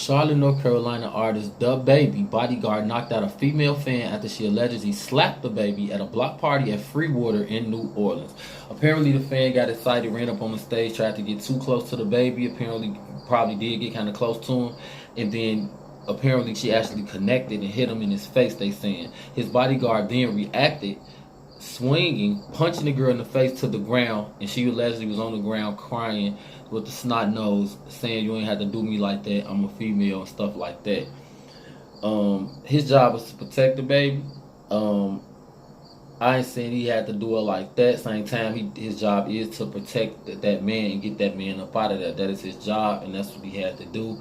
Charlotte, North Carolina artist DaBaby bodyguard knocked out a female fan after she allegedly slapped the baby at a block party at Freewater in New Orleans. Apparently, the fan got excited, ran up on the stage, tried to get too close to the baby. Apparently, probably did get kind of close to him, and then apparently she actually connected and hit him in his face. They saying his bodyguard then reacted, swinging, punching the girl in the face to the ground, and she allegedly was on the ground crying with the snot nose, saying, "You ain't have to do me like that. I'm a female," and stuff like that. His job was to protect the baby. I ain't saying he had to do it like that. Same time, his job is to protect that man and get that man up out of there. That is his job, and that's what he had to do.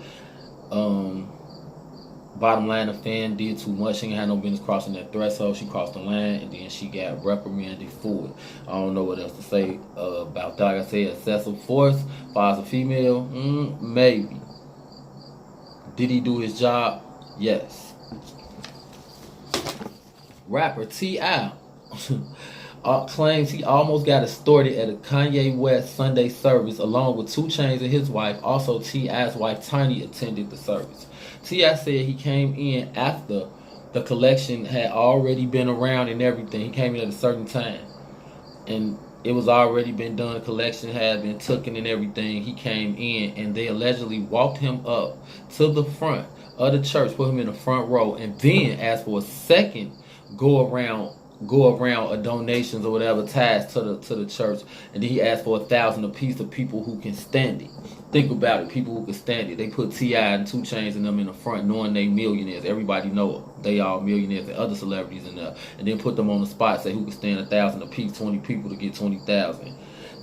Bottom line, the fan did too much. She ain't had no business crossing that threshold. She crossed the line, and then she got reprimanded for it. I don't know what else to say about that. Like I said, excessive force. As far as a female, maybe. Did he do his job? Yes. Rapper T.I. claims he almost got extorted at a Kanye West Sunday service along with 2 Chainz and his wife. Also, T.I.'s wife Tiny attended the service. T.I. said he came in after the collection had already been around and everything. He came in at a certain time, and it was already been done. The collection had been taken and everything. He came in, and they allegedly walked him up to the front of the church, put him in the front row, and then asked for a second go around donations or whatever ties to the church, and then he asked for 1,000 apiece of people who can stand it. Think about it, people who can stand it. They put T.I. and 2 Chainz and them in the front, knowing they millionaires. Everybody know they all millionaires and other celebrities in there, and then put them on the spot, say who can stand 1,000 apiece, 20 people to get 20,000.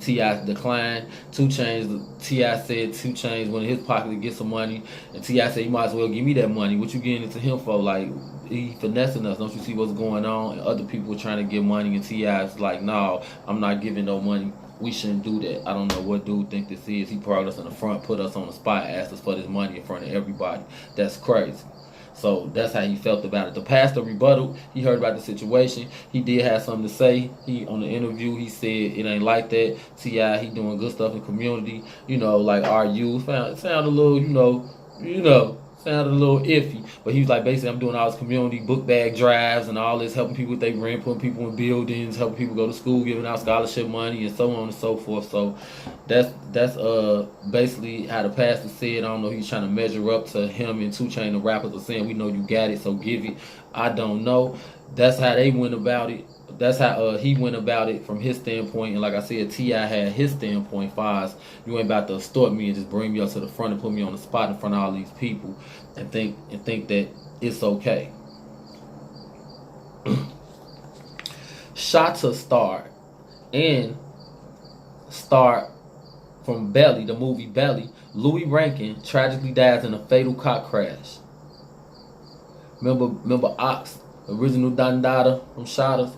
T.I. declined. 2 Chainz, T.I. said 2 Chainz went in his pocket to get some money, and T.I. said, "You might as well give me that money. What you getting into him for? Like, he finessing us. Don't you see what's going on?" And other people were trying to get money, and T.I.'s like, "No, I'm not giving no money. We shouldn't do that." I don't know what dude think this is. He brought us in the front, put us on the spot, asked us for this money in front of everybody. That's crazy. So that's how he felt about it. The pastor rebutted. He heard about the situation. He did have something to say. He on the interview, he said it ain't like that. T.I. he doing good stuff in community. You know, like our youth. Sound a little, sounded a little iffy, but he was like, basically, I'm doing all this community book bag drives and all this, helping people with their rent, putting people in buildings, helping people go to school, giving out scholarship money, and so on and so forth. So that's basically how the pastor said. I don't know, he's trying to measure up to him and 2 Chainz, the rappers are saying, "We know you got it, so give it." I don't know. That's how they went about it. That's how he went about it from his standpoint. And like I said, T.I. had his standpoint. As you ain't about to extort me and just bring me up to the front and put me on the spot in front of all these people and think that it's okay. Shota star from Belly, the movie Belly, Louis Rankin tragically dies in a fatal car crash. Remember Ox, original Don Dada from Shotters?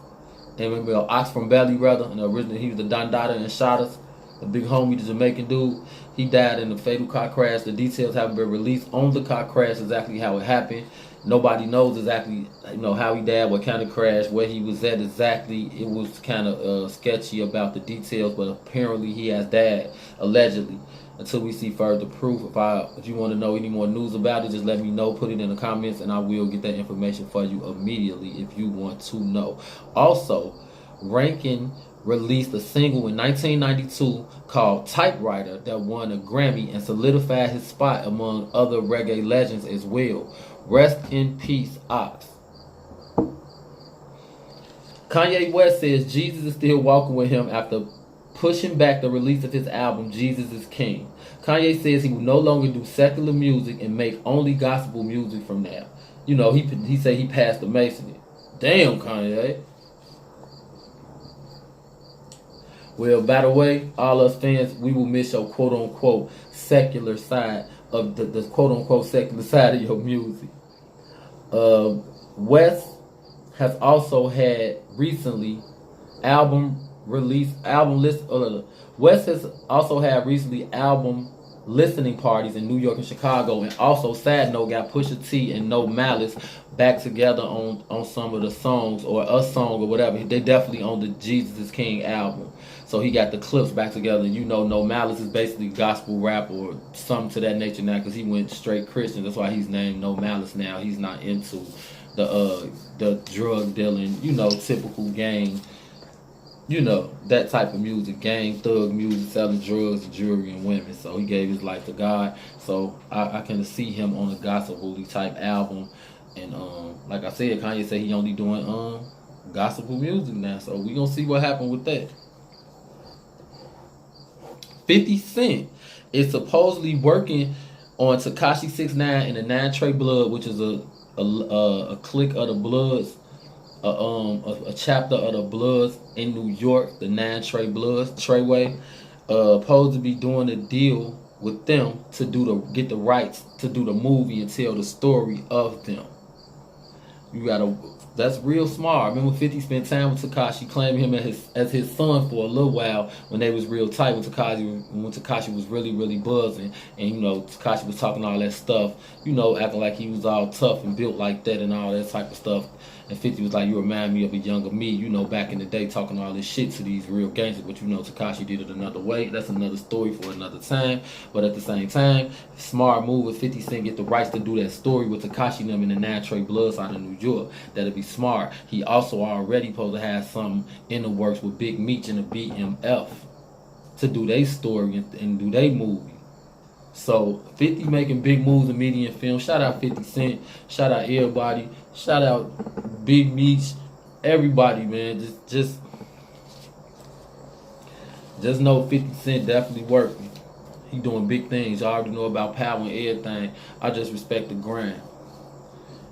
And remember Ox from Belly, rather, and originally he was the Don Dada in Shotters, the big homie, the Jamaican dude. He died in a fatal car crash. The details haven't been released on the car crash, exactly how it happened. Nobody knows exactly, how he died, what kind of crash, where he was at exactly. It was kind of sketchy about the details, but apparently he has died, allegedly. Until we see further proof. If you want to know any more news about it, just let me know. Put it in the comments, and I will get that information for you immediately if you want to know. Also, Rankin released a single in 1992 called Typewriter that won a Grammy and solidified his spot among other reggae legends as well. Rest in peace, Ox. Kanye West says Jesus is still walking with him after pushing back the release of his album Jesus is King. Kanye says he will no longer do secular music and make only gospel music from now. He said he passed the Masonry. Damn, Kanye. Well, by the way, all us fans, we will miss your quote-unquote secular side of the quote-unquote secular side of your music. West has also had recently West has also had recently album listening parties in New York and Chicago. And also, sad note, got Pusha T and No Malice back together on some of the songs, or a song or whatever. They definitely on the Jesus is King album. So he got the clips back together. You know, No Malice is basically gospel rap or something to that nature now, because he went straight Christian. That's why he's named No Malice now. He's not into the drug dealing, you know, typical gang, you know, that type of music, gang, thug music, selling drugs, jewelry, and women. So he gave his life to God. So I can see him on a gospel type album. And like I said, Kanye said he only doing gospel music now. So we gonna see what happened with that. 50 Cent is supposedly working on Tekashi 6ix9ine and the 9 Trey Blood, which is a clique of the Bloods, a chapter of the Bloods in New York, the 9 Trey Bloods, Treyway, supposed to be doing a deal with them to get the rights to do the movie and tell the story of them. That's real smart. I remember 50 spent time with Tekashi, claiming him as his son for a little while when they was real tight, when Tekashi was really, really buzzing. And, you know, Tekashi was talking all that stuff, you know, acting like he was all tough and built like that and all that type of stuff. And 50 was like, you remind me of a younger me, you know, back in the day, talking all this shit to these real gangsters. But, you know, Tekashi did it another way. That's another story for another time. But at the same time, smart move with 50 Cent, get the rights to do that story with Tekashi and them in the 9 Trey Bloods out of New York. That'll be smart. He also already supposed to have something in the works with Big Meech and the BMF to do their story and do their movie. So 50 making big moves in media and film. Shout out 50 Cent. Shout out everybody. Shout out Big Meech. Everybody, man. Just know 50 Cent definitely working. He doing big things. Y'all already know about power and everything. I just respect the grind.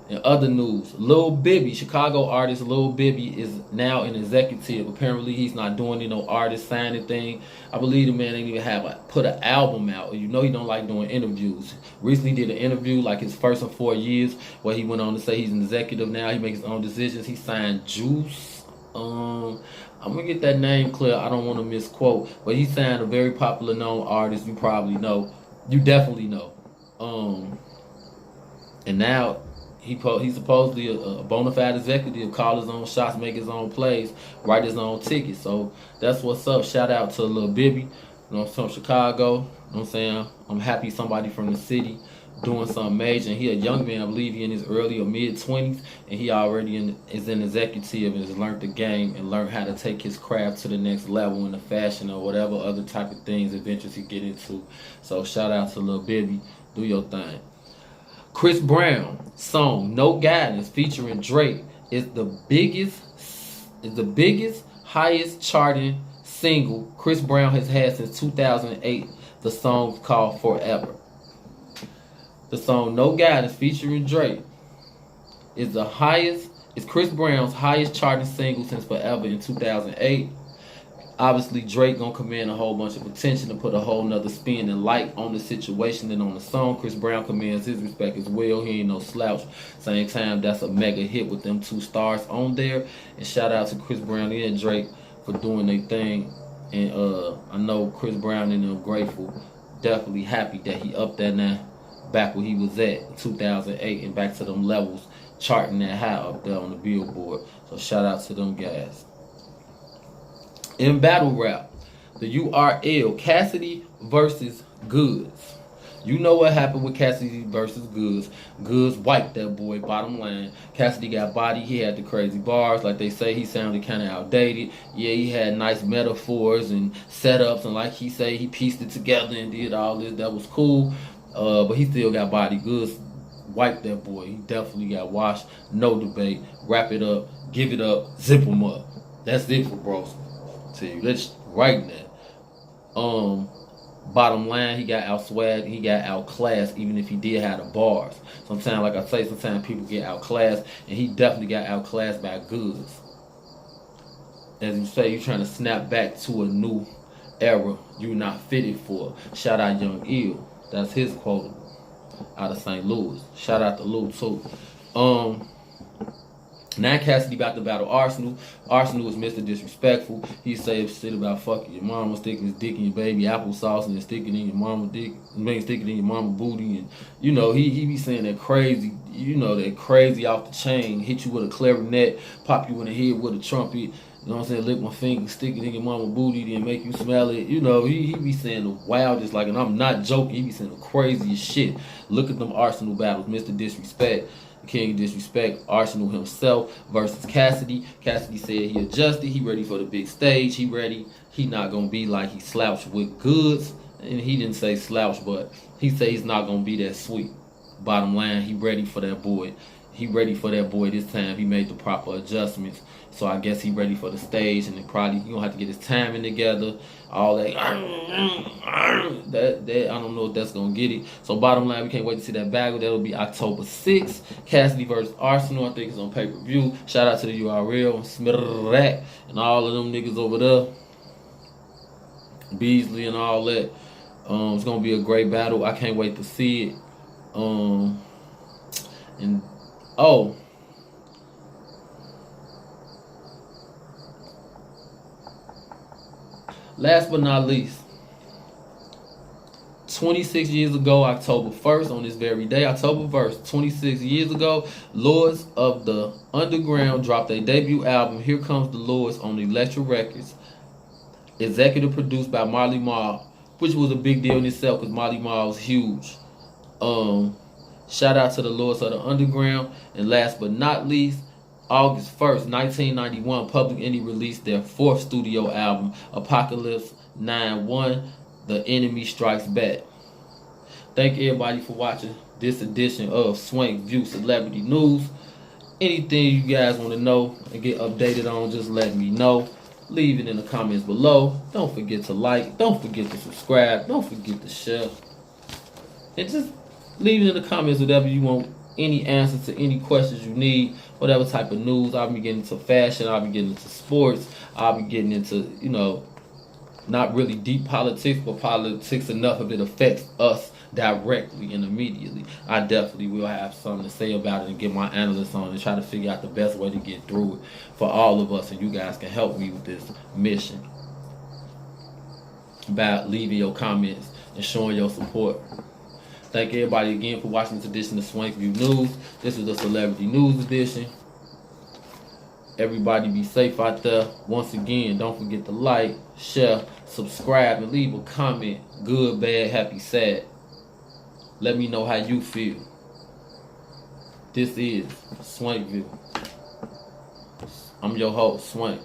In other news, Lil Bibby, Chicago artist Lil Bibby is now an executive. Apparently, he's not doing no artist signing thing. I believe the man ain't even put an album out. You know he don't like doing interviews. Recently did an interview, like his first in 4 years, where he went on to say he's an executive now. He makes his own decisions. He signed Juice. I'm gonna get that name clear. I don't want to misquote, but he signed a very popular known artist. You probably know. You definitely know. And now he's supposedly a bona fide executive, call his own shots, make his own plays, write his own tickets. So that's what's up. Shout out to Lil Bibby, you know, from Chicago. You know what I'm saying? I'm happy somebody from the city doing something major. And he a young man, I believe he in his early or mid-20s, and he already is an executive and has learned the game and learned how to take his craft to the next level in the fashion or whatever other type of things, adventures he get into. So shout out to Lil Bibby. Do your thing. Chris Brown song "No Guidance" featuring Drake is the biggest, highest charting single Chris Brown has had since 2008. The song's called "Forever." The song "No Guidance" featuring Drake is Chris Brown's highest charting single since "Forever" in 2008. Obviously, Drake gonna command a whole bunch of attention and put a whole nother spin and light on the situation and on the song. Chris Brown commands his respect as well. He ain't no slouch. Same time, that's a mega hit with them 2 stars on there. And shout out to Chris Brown and Drake for doing their thing. And I know Chris Brown and them grateful, definitely happy that he up there now, back where he was at in 2008 and back to them levels, charting that high up there on the Billboard. So shout out to them guys. In battle rap, the URL, Cassidy versus Goods. You know what happened with Cassidy versus Goods. Goods wiped that boy, bottom line. Cassidy got body. He had the crazy bars. Like they say, he sounded kind of outdated. Yeah, he had nice metaphors and setups. And like he say, he pieced it together and did all this. That was cool. But he still got body. Goods wiped that boy. He definitely got washed. No debate. Wrap it up. Give it up. Zip him up. That's it for bros. To you. Let's right now. Bottom line, he got outswagged, he got outclassed, even if he did have the bars. Sometimes, like I say, sometimes people get outclassed, and he definitely got outclassed by Goods. As you say, you're trying to snap back to a new era you're not fitted for. Shout out Young Ill. That's his quote out of St. Louis. Shout out to Lou too. Now Cassidy about to battle Arsenal. Arsenal is Mr. Disrespectful. He said shit about fucking your mama, sticking his dick in your baby applesauce, and then sticking in your mama dick, sticking in your mama booty, and you know he be saying that crazy, you know, that crazy off the chain, hit you with a clarinet, pop you in the head with a trumpet. You know what I'm saying? Lick my finger, stick it in your mama booty, then make you smell it. You know, he be saying the wildest, like, and I'm not joking. He be saying the craziest shit. Look at them Arsenal battles, Mr. Disrespect. King of Disrespect, Arsenal himself versus Cassidy. Cassidy said he adjusted. He ready for the big stage. He ready. He not going to be like he slouched with goods. And he didn't say slouch, but he said he's not going to be that sweet. Bottom line, he ready for that boy. He ready for that boy this time. He made the proper adjustments. So I guess he ready for the stage, and then probably he gonna have to get his timing together. All that, that I don't know if that's gonna get it. So bottom line, we can't wait to see that battle. That'll be October 6th. Cassidy versus Arsenal. I think it's on pay-per-view. Shout out to the URL, Smitterrack, and all of them niggas over there, Beasley and all that. It's gonna be a great battle. I can't wait to see it. And oh. Last but not least, 26 years ago, October 1st, on this very day, October 1st, 26 years ago, Lords of the Underground dropped their debut album, Here Comes the Lords, on Elektra Records. Executive produced by Marley Marl, which was a big deal in itself because Marley Marl was huge. Shout out to the Lords of the Underground. And last but not least, August 1st, 1991, Public Enemy released their fourth studio album, Apocalypse 9-1, The Enemy Strikes Back. Thank everybody for watching this edition of Swankview Celebrity News. Anything you guys want to know and get updated on, just let me know. Leave it in the comments below. Don't forget to like. Don't forget to subscribe. Don't forget to share. And just leave it in the comments whatever you want. Any answers to any questions you need, whatever type of news. I'll be getting into fashion, I'll be getting into sports, I'll be getting into, you know, not really deep politics, but politics enough of it affects us directly and immediately. I definitely will have something to say about it and get my analysts on and try to figure out the best way to get through it for all of us, and you guys can help me with this mission by leaving your comments and showing your support. Thank everybody again for watching this edition of Swankview News. This is the Celebrity News edition. Everybody be safe out there. Once again, don't forget to like, share, subscribe, and leave a comment. Good, bad, happy, sad. Let me know how you feel. This is Swankview. I'm your host, Swank.